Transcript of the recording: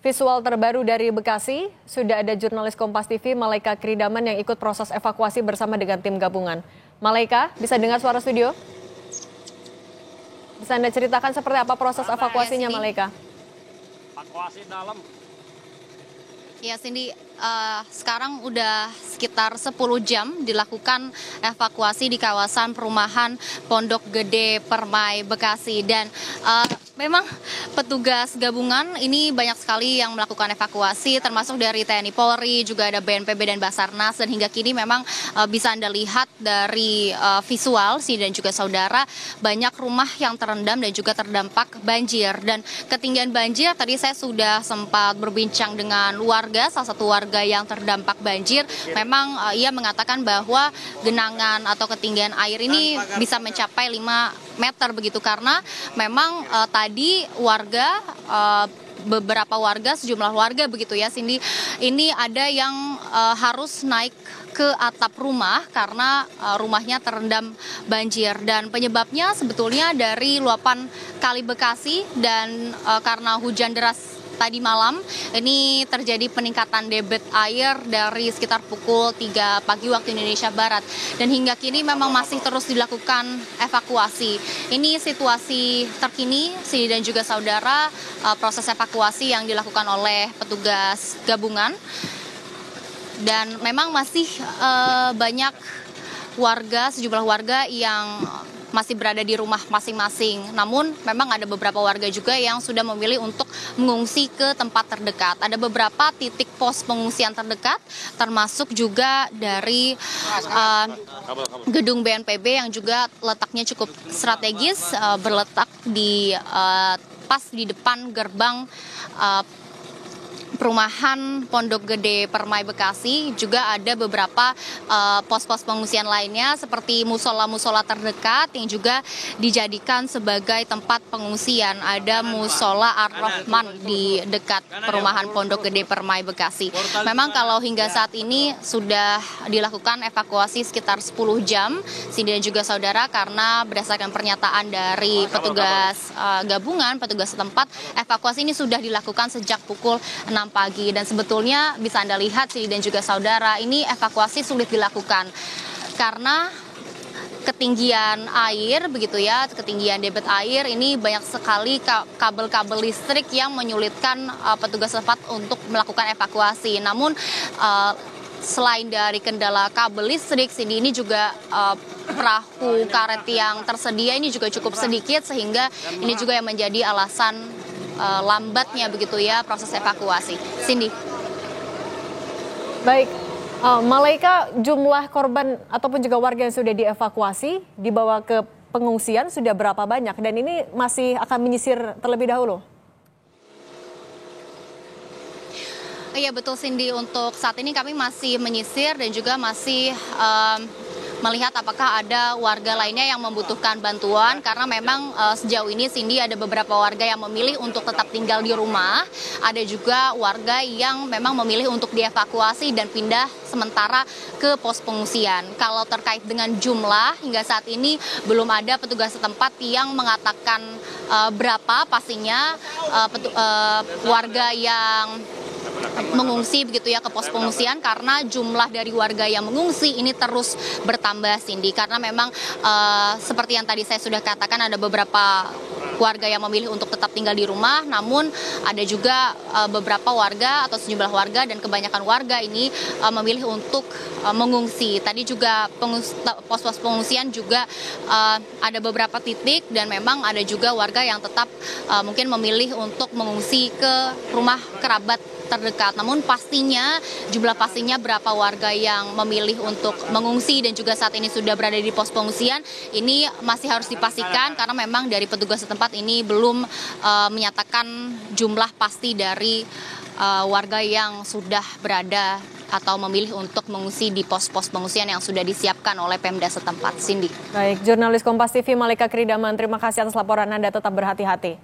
Visual terbaru dari Bekasi, sudah ada jurnalis Kompas TV Malaika Kridaman yang ikut proses evakuasi bersama dengan tim gabungan. Malaika, bisa dengar suara studio? Bisa Anda ceritakan seperti apa proses evakuasinya, Malaika? Evakuasi dalam. Ya, Cindy, sekarang udah sekitar 10 jam dilakukan evakuasi di kawasan perumahan Pondok Gede Permai Bekasi. Dan memang petugas gabungan ini banyak sekali yang melakukan evakuasi, termasuk dari TNI Polri, juga ada BNPB dan Basarnas. Dan hingga kini memang bisa Anda lihat dari visual dan juga saudara, banyak rumah yang terendam dan juga terdampak banjir. Dan ketinggian banjir, tadi saya sudah sempat berbincang dengan warga, salah satu warga yang terdampak banjir. Memang ia mengatakan bahwa genangan atau ketinggian air ini bisa mencapai 5 meter begitu, karena memang tadi warga, beberapa warga, sejumlah warga begitu ya Cindy, ini ada yang harus naik ke atap rumah karena rumahnya terendam banjir. Dan penyebabnya sebetulnya dari luapan Kali Bekasi, dan karena hujan deras tadi malam ini terjadi peningkatan debit air dari sekitar pukul 3 pagi waktu Indonesia Barat, dan hingga kini memang masih terus dilakukan evakuasi. Ini situasi terkini dan juga saudara, proses evakuasi yang dilakukan oleh petugas gabungan. Dan memang masih banyak warga, sejumlah warga yang masih berada di rumah masing-masing. Namun memang ada beberapa warga juga yang sudah memilih untuk mengungsi ke tempat terdekat. Ada beberapa titik pos pengungsian terdekat, termasuk juga dari gedung BNPB yang juga letaknya cukup strategis, berletak di pas di depan gerbang perumahan Pondok Gede Permai Bekasi. Juga ada beberapa pos-pos pengungsian lainnya seperti musola-musola terdekat yang juga dijadikan sebagai tempat pengungsian. Ada musola Ar-Rahman di dekat perumahan Pondok Gede Permai Bekasi. Memang kalau hingga saat ini sudah dilakukan evakuasi sekitar 10 jam, Cindy dan juga saudara, karena berdasarkan pernyataan dari petugas gabungan, petugas setempat, evakuasi ini sudah dilakukan sejak pukul 6 pagi. Dan sebetulnya bisa Anda lihat sih dan juga saudara, ini evakuasi sulit dilakukan karena ketinggian air begitu ya, ketinggian debit air ini banyak sekali kabel-kabel listrik yang menyulitkan petugas setempat untuk melakukan evakuasi. Namun selain dari kendala kabel listrik, ini juga perahu karet yang tersedia ini juga cukup sedikit, sehingga ini juga yang menjadi alasan lambatnya begitu ya proses evakuasi. Cindy. Baik, Malaika, jumlah korban ataupun juga warga yang sudah dievakuasi dibawa ke pengungsian sudah berapa banyak, dan ini masih akan menyisir terlebih dahulu? Iya betul Cindy, untuk saat ini kami masih menyisir dan juga masih melihat apakah ada warga lainnya yang membutuhkan bantuan, karena memang sejauh ini Cindy ada beberapa warga yang memilih untuk tetap tinggal di rumah, ada juga warga yang memang memilih untuk dievakuasi dan pindah sementara ke pos pengungsian. Kalau terkait dengan jumlah, hingga saat ini belum ada petugas setempat yang mengatakan berapa pastinya warga yang mengungsi begitu ya ke pos pengungsian, karena jumlah dari warga yang mengungsi ini terus bertambah Cindy, karena memang seperti yang tadi saya sudah katakan, ada beberapa warga yang memilih untuk tetap tinggal di rumah, namun ada juga beberapa warga atau sejumlah warga dan kebanyakan warga ini memilih untuk mengungsi. Tadi juga pos-pos pengungsian juga ada beberapa titik, dan memang ada juga warga yang tetap mungkin memilih untuk mengungsi ke rumah kerabat terdekat. Namun jumlah pastinya berapa warga yang memilih untuk mengungsi dan juga saat ini sudah berada di pos pengungsian, ini masih harus dipastikan, karena memang dari petugas setempat ini belum menyatakan jumlah pasti dari warga yang sudah berada atau memilih untuk mengungsi di pos-pos pengungsian yang sudah disiapkan oleh Pemda setempat. Cindy. Baik, jurnalis Kompas TV Malaika Kridaman, terima kasih atas laporan Anda, tetap berhati-hati.